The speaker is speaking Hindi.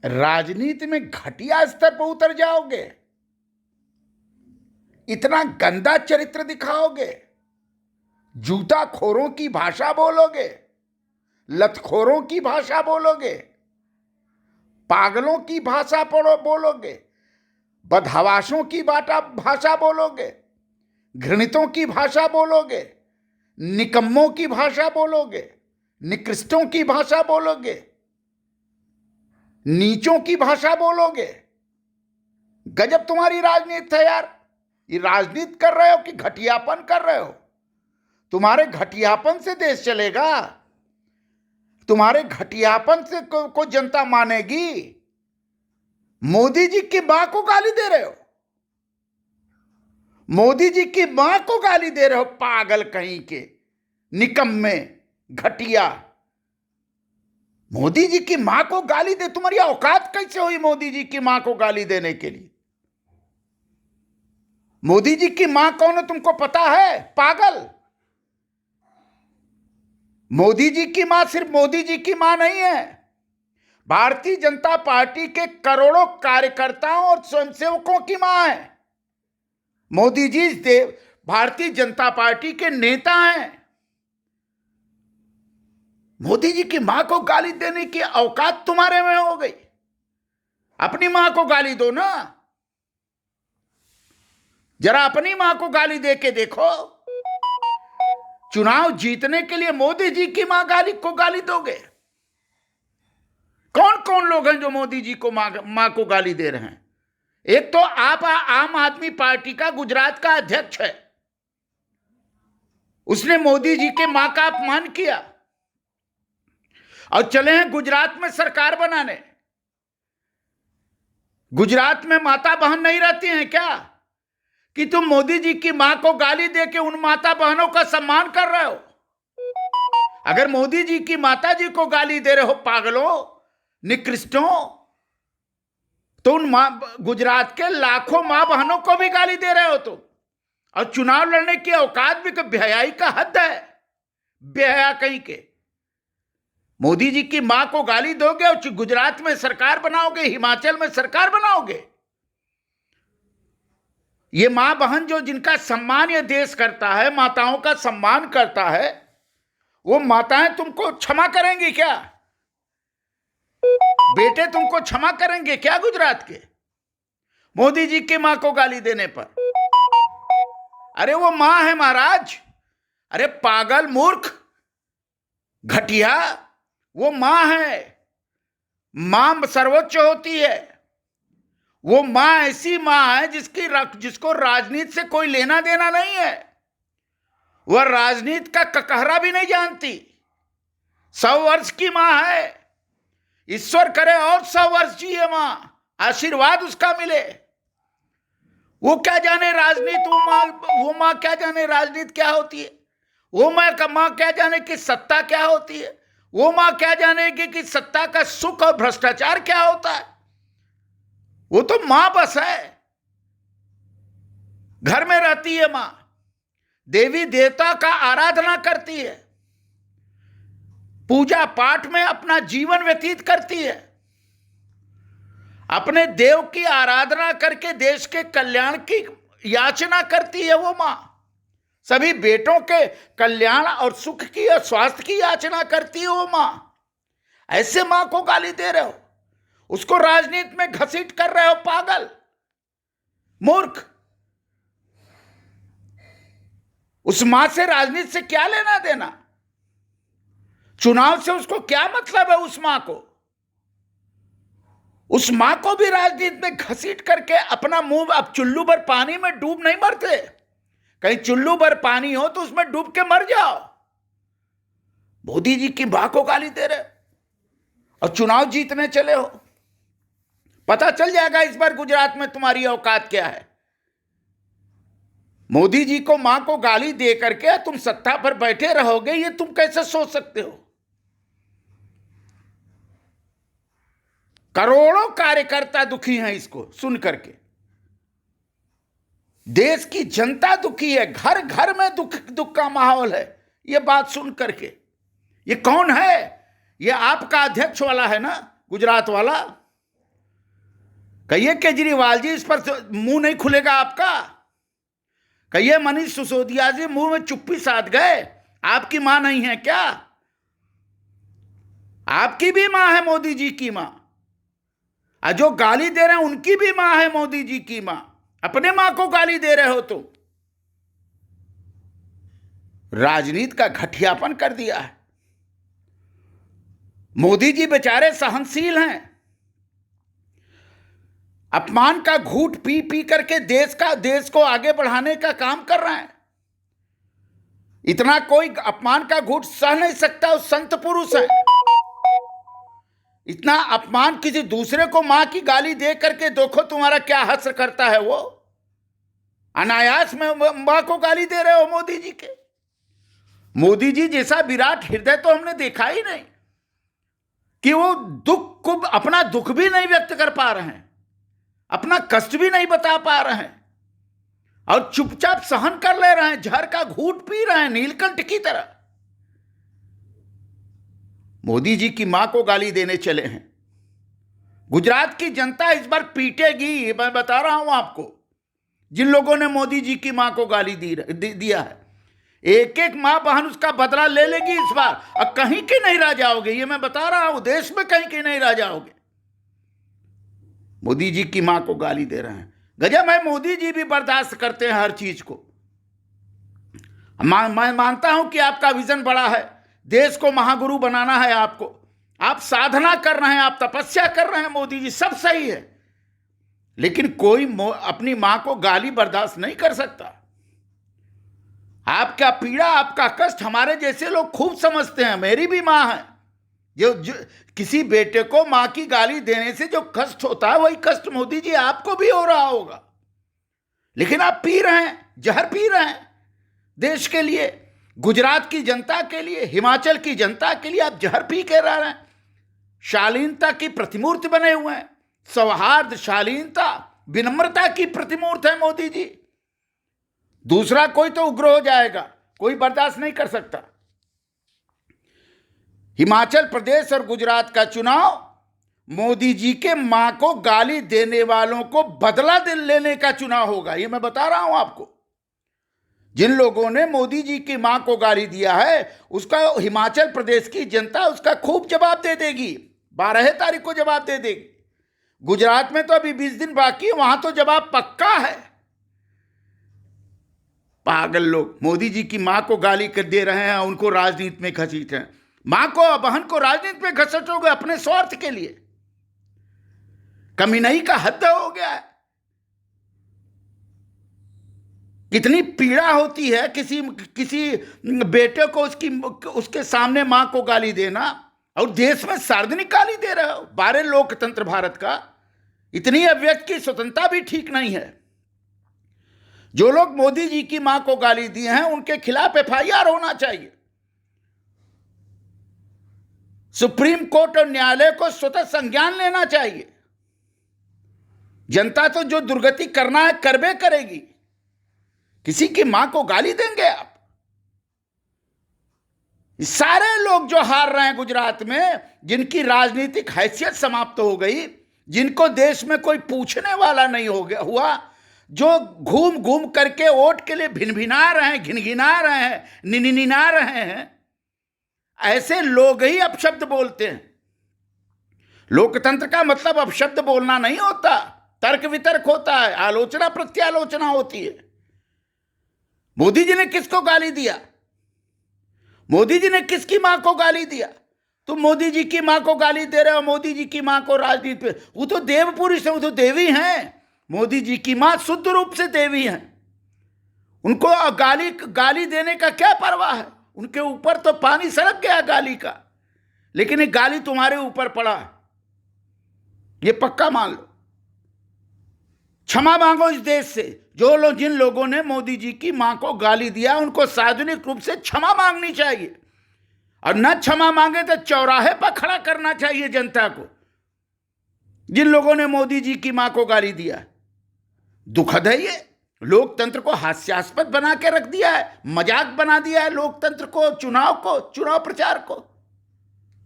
राजनीति में घटिया स्तर पर उतर जाओगे, इतना गंदा चरित्र दिखाओगे, जूताखोरों की भाषा बोलोगे, लतखोरों की भाषा बोलोगे, पागलों की भाषा बोलोगे, बदहवासों की भाषा बोलोगे, घृणितों की भाषा बोलोगे, निकम्मों की भाषा बोलोगे, निकृष्टों की भाषा बोलोगे, नीचों की भाषा बोलोगे। गजब तुम्हारी राजनीति है यार। ये राजनीति कर रहे हो कि घटियापन कर रहे हो? तुम्हारे घटियापन से देश चलेगा? तुम्हारे घटियापन से को जनता मानेगी? मोदी जी की मां को गाली दे रहे हो, मोदी जी की मां को गाली दे रहे हो, पागल कहीं के, निकम्मे, घटिया। मोदी जी की मां को गाली दे, तुम्हारी औकात कैसे हुई मोदी जी की मां को गाली देने के लिए? मोदी जी की मां कौन है तुमको पता है, पागल? मोदी जी की मां सिर्फ मोदी जी की मां नहीं है, भारतीय जनता पार्टी के करोड़ों कार्यकर्ताओं और स्वयंसेवकों की मां है। मोदी जी भारतीय जनता पार्टी के नेता हैं। मोदी जी की मां को गाली देने की औकात तुम्हारे में हो गई। अपनी मां को गाली दो ना, जरा अपनी मां को गाली दे के देखो। चुनाव जीतने के लिए मोदी जी की मां को गाली दोगे? कौन कौन लोग हैं जो मोदी जी को मां को गाली दे रहे हैं? एक तो आप आम आदमी पार्टी का गुजरात का अध्यक्ष है, उसने मोदी जी के मां का अपमान किया और चले हैं गुजरात में सरकार बनाने। गुजरात में माता बहन नहीं रहती हैं क्या कि तुम मोदी जी की मां को गाली दे के उन माता बहनों का सम्मान कर रहे हो? अगर मोदी जी की माता जी को गाली दे रहे हो, पागलों, निकृष्टों, तो उन गुजरात के लाखों मां बहनों को भी गाली दे रहे हो तुम। और चुनाव लड़ने की औकात भी बेहयाई का हद है, बेहया कहीं के। मोदी जी की मां को गाली दोगे और गुजरात में सरकार बनाओगे, हिमाचल में सरकार बनाओगे। ये मां बहन जो जिनका सम्मान ये देश करता है, माताओं का सम्मान करता है, वो माताएं तुमको क्षमा करेंगी क्या? बेटे तुमको क्षमा करेंगे क्या गुजरात के मोदी जी की मां को गाली देने पर? अरे वो मां है महाराज। अरे पागल, मूर्ख, घटिया, वो मां है। मां सर्वोच्च होती है। वो मां ऐसी मां है जिसको राजनीति से कोई लेना देना नहीं है। वह राजनीति का ककहरा भी नहीं जानती। 100 वर्ष की मां है। ईश्वर करे और 100 वर्ष जिए मां, आशीर्वाद उसका मिले। वो क्या जाने राजनीति, वो मां क्या जाने राजनीति क्या होती है? वो मां क्या जाने कि सत्ता क्या होती है? वो मां क्या जानेगी कि सत्ता का सुख और भ्रष्टाचार क्या होता है? वो तो मां बस है। घर में रहती है मां, देवी देवता का आराधना करती है, पूजा पाठ में अपना जीवन व्यतीत करती है, अपने देव की आराधना करके देश के कल्याण की याचना करती है। वो मां सभी बेटों के कल्याण और सुख की और स्वास्थ्य की याचना करती है। वो मां, ऐसे मां को गाली दे रहे हो, उसको राजनीति में घसीट कर रहे हो, पागल, मूर्ख। उस मां से राजनीति से क्या लेना देना? चुनाव से उसको क्या मतलब है? उस मां को, उस मां को भी राजनीति में घसीट करके अपना मुंह, अब चुल्लू भर पानी में डूब नहीं मरते। कहीं चुल्लू भर पानी हो तो उसमें डूब के मर जाओ। मोदी जी की मां को गाली दे रहे और चुनाव जीतने चले हो। पता चल जाएगा इस बार गुजरात में तुम्हारी औकात क्या है। मोदी जी को मां को गाली दे करके तुम सत्ता पर बैठे रहोगे, ये तुम कैसे सोच सकते हो? करोड़ों कार्यकर्ता दुखी हैं इसको सुन करके। देश की जनता दुखी है, घर घर में दुख का माहौल है ये बात सुन करके। ये कौन है? ये आपका अध्यक्ष वाला है ना, गुजरात वाला। कहिए केजरीवाल जी, इस पर मुंह नहीं खुलेगा आपका। कहिए मनीष सिसोदिया जी, मुंह में चुप्पी साध गए। आपकी मां नहीं है क्या? आपकी भी मां है, मोदी जी की मां। और जो गाली दे रहे हैं उनकी भी मां है, मोदी जी की मां। अपने मां को गाली दे रहे हो तुम। राजनीति का घटियापन कर दिया है। मोदी जी बेचारे सहनशील हैं, अपमान का घूंट पी पी करके देश को आगे बढ़ाने का काम कर रहे हैं। इतना कोई अपमान का घूंट सह नहीं सकता, उस संत पुरुष है। इतना अपमान किसी दूसरे को मां की गाली दे करके देखो तुम्हारा क्या हश्र करता है। वो अनायास में मां को गाली दे रहे हो मोदी जी के। मोदी जी जैसा विराट हृदय तो हमने देखा ही नहीं, कि वो दुख को, अपना दुख भी नहीं व्यक्त कर पा रहे हैं, अपना कष्ट भी नहीं बता पा रहे हैं, और चुपचाप सहन कर ले रहे हैं, जहर का घूंट पी रहे हैं नीलकंठ की तरह। मोदी जी की मां को गाली देने चले हैं। गुजरात की जनता इस बार पीटेगी, मैं बता रहा हूं आपको। जिन लोगों ने मोदी जी की मां को गाली दिया है, एक एक मां बहन उसका बदला ले लेगी इस बार, और कहीं के नहीं रह जाओगे। ये मैं बता रहा हूं, देश में कहीं के नहीं रह जाओगे। मोदी जी की मां को गाली दे रहे हैं, गजब है। मोदी जी भी बर्दाश्त करते हैं हर चीज को। मैं मानता हूं कि आपका विजन बड़ा है, देश को महागुरु बनाना है आपको। आप साधना कर रहे हैं, आप तपस्या कर रहे हैं मोदी जी, सब सही है। लेकिन कोई अपनी मां को गाली बर्दाश्त नहीं कर सकता। आपका पीड़ा, आपका कष्ट हमारे जैसे लोग खूब समझते हैं। मेरी भी मां है। जो किसी बेटे को मां की गाली देने से जो कष्ट होता है, वही कष्ट मोदी जी आपको भी हो रहा होगा। लेकिन आप पी रहे हैं, जहर पी रहे हैं देश के लिए, गुजरात की जनता के लिए, हिमाचल की जनता के लिए आप जहर पी के रह रहे हैं। शालीनता की प्रतिमूर्ति बने हुए हैं, सौहार्द, शालीनता, विनम्रता की प्रतिमूर्ति है मोदी जी। दूसरा कोई तो उग्र हो जाएगा, कोई बर्दाश्त नहीं कर सकता। हिमाचल प्रदेश और गुजरात का चुनाव मोदी जी के मां को गाली देने वालों को बदला लेने का चुनाव होगा। ये मैं बता रहा हूं आपको। जिन लोगों ने मोदी जी की मां को गाली दिया है, उसका हिमाचल प्रदेश की जनता उसका खूब जवाब दे देगी। 12 तारीख को जवाब दे देगी। गुजरात में तो अभी 20 दिन बाकी है, वहां तो जवाब पक्का है। पागल लोग मोदी जी की मां को गाली कर दे रहे हैं, उनको राजनीति में घसीट रहे हैं। मां को, बहन को राजनीति में घसीटोगे अपने स्वार्थ के लिए। कमीनाई का हद हो गया है। कितनी पीड़ा होती है किसी बेटे को उसके सामने मां को गाली देना, और देश में सार्वजनिक गाली दे रहे हो। 12 लोकतंत्र भारत का, इतनी अभिव्यक्ति की स्वतंत्रता भी ठीक नहीं है। जो लोग मोदी जी की मां को गाली दिए हैं, उनके खिलाफ एफआईआर होना चाहिए। सुप्रीम कोर्ट और न्यायालय को स्वतः संज्ञान लेना चाहिए। जनता तो जो दुर्गति करना है करबे करेगी। किसी की मां को गाली देंगे आप? सारे लोग जो हार रहे हैं गुजरात में, जिनकी राजनीतिक हैसियत समाप्त हो गई, जिनको देश में कोई पूछने वाला नहीं हो गया हुआ, जो घूम घूम करके वोट के लिए भिनभिना रहे हैं, घिनघिना रहे हैं, निनिना रहे हैं, ऐसे लोग ही अपशब्द बोलते हैं। लोकतंत्र का मतलब अपशब्द बोलना नहीं होता, तर्क वितर्क होता है, आलोचना प्रत्यालोचना होती है। मोदी जी ने किसको गाली दिया? मोदी जी ने किसकी मां को गाली दिया? तुम मोदी जी की मां को गाली दे रहे हो, मोदी जी की मां को राजनीति पे। वो तो देव पुरुष है, वो तो देवी हैं। मोदी जी की मां शुद्ध रूप से देवी हैं। उनको गाली देने का क्या परवाह है? उनके ऊपर तो पानी सड़क गया गाली का, लेकिन एक गाली तुम्हारे ऊपर पड़ा है, ये पक्का मान लो। क्षमा मांगो इस देश से। जिन लोगों ने मोदी जी की मां को गाली दिया, उनको सार्वजनिक रूप से क्षमा मांगनी चाहिए, और न क्षमा मांगे तो चौराहे पर खड़ा करना चाहिए जनता को। जिन लोगों ने मोदी जी की मां को गाली दिया, दुखद है ये। लोकतंत्र को हास्यास्पद बना के रख दिया है, मजाक बना दिया है लोकतंत्र को, चुनाव प्रचार को।